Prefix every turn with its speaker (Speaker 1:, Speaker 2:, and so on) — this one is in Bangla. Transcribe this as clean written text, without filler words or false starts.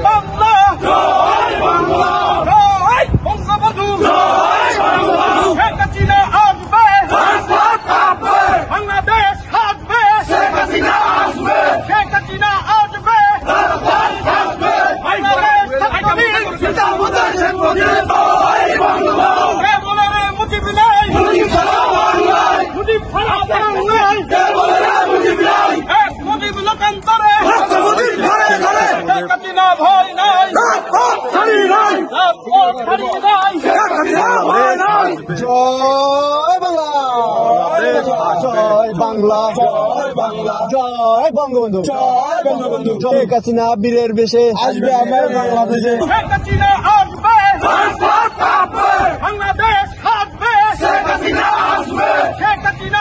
Speaker 1: বাংলা, জয় বাংলা, জয় বঙ্গবন্ধু, জয় বঙ্গবন্ধু। শেখ হাসিনা আসবে, রাজপথ কাঁপবে, বাংলাদেশ হাসবে, শেখ হাসিনা আসবে, শেখ হাসিনা আসবে, রাজপথ কাঁপবে, বাংলাদেশ স্বাধীন, জিন্দাবাদ শেখ মুজিব, জয় বাংলা। কে বলে রে মুজিব নাই, মুজিব ছাড়া বাংলায়, মুজিব ছাড়া বাংলায়, কে বলে রে মুজিব নাই, এক মুজিব লোকান্তরে, মুজিব ঘরে ঘরে, শেখ হাসিনা ভয় নাই, রাজপথ ছাড়ি নাই, রাজপথ ছাড়ি নাই, শেখ হাসিনা ভয় নাই।
Speaker 2: জয় বাংলা, জয় বাংলা, জয় বাংলা, জয় বঙ্গবন্ধু, জয় বঙ্গবন্ধু। শেখ হাসিনা বীরের বেশে আসবে আমার বাংলাদেশে,
Speaker 1: শেখ হাসিনা আসবে, রাজপথ কাঁপবে, বাংলাদেশ হাসবে, শেখ হাসিনা আসবে, শেখ হাসিনা